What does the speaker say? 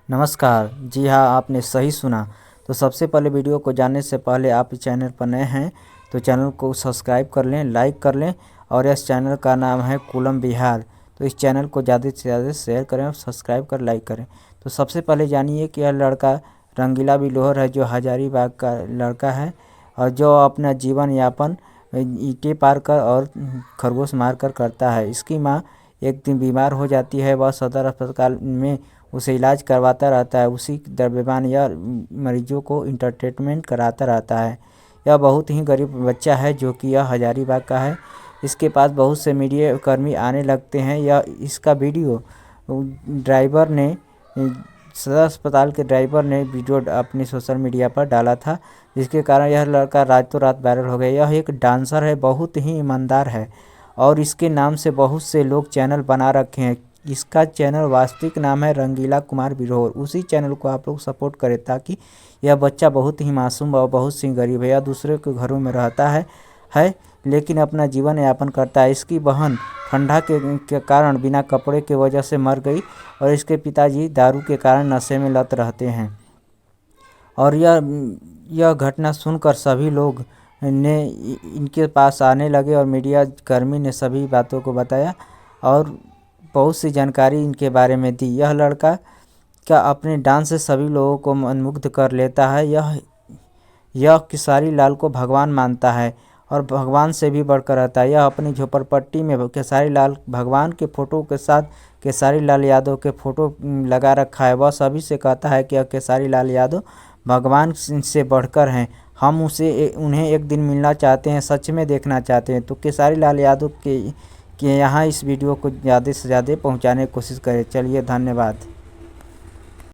नमस्कार। जी हाँ, आपने सही सुना। तो सबसे पहले वीडियो को जानने से पहले आप इस चैनल पर नए हैं तो चैनल को सब्सक्राइब कर लें, लाइक कर लें। और इस चैनल का नाम है कूलम बिहार। तो इस चैनल को ज़्यादा से ज़्यादा शेयर करें और सब्सक्राइब कर लाइक करें। तो सबसे पहले जानिए कि यह लड़का रंगीला बिल्लोर है, जो हजारीबाग का लड़का है और जो अपना जीवन यापन ईंटें पार कर और खरगोश मार कर करता है। इसकी माँ एक दिन बीमार हो जाती है। वह सदर अस्पताल में उसे इलाज करवाता रहता है। उसी दरमियान यह मरीजों को इंटरटेनमेंट कराता रहता है। यह बहुत ही गरीब बच्चा है जो कि यह हजारीबाग का है। इसके पास बहुत से मीडिया कर्मी आने लगते हैं। यह इसका वीडियो ड्राइवर ने सदर अस्पताल के ड्राइवर ने वीडियो अपने सोशल मीडिया पर डाला था, जिसके कारण यह लड़का रातों रात वायरल हो गया। यह एक डांसर है, बहुत ही ईमानदार है और इसके नाम से बहुत से लोग चैनल बना रखे हैं। इसका चैनल वास्तविक नाम है रंगीला कुमार बिल्लोर। उसी चैनल को आप लोग सपोर्ट करें ताकि यह बच्चा बहुत ही मासूम और बहुत सी गरीब है। यह दूसरे के घरों में रहता है लेकिन अपना जीवन यापन करता है। इसकी बहन ठंडा के कारण बिना कपड़े के वजह से मर गई और इसके पिताजी दारू के कारण नशे में लत रहते हैं। और यह घटना सुनकर सभी लोग ने इनके पास आने लगे और मीडिया कर्मी ने सभी बातों को बताया और बहुत सी जानकारी इनके बारे में दी। यह लड़का क्या अपने डांस से सभी लोगों को मनमुग्ध कर लेता है। यह खेसारी लाल को भगवान मानता है और भगवान से भी बढ़कर रहता है। यह अपनी झोपड़पट्टी में खेसारी लाल भगवान के फ़ोटो के साथ खेसारी लाल यादव के फ़ोटो लगा रखा है। वह सभी से कहता है कि खेसारी लाल यादव भगवान से बढ़कर हैं। हम उन्हें एक दिन मिलना चाहते हैं, सच में देखना चाहते हैं। तो खेसारी लाल यादव के यहाँ इस वीडियो को ज़्यादा से ज़्यादा पहुँचाने की कोशिश करें। चलिए, धन्यवाद।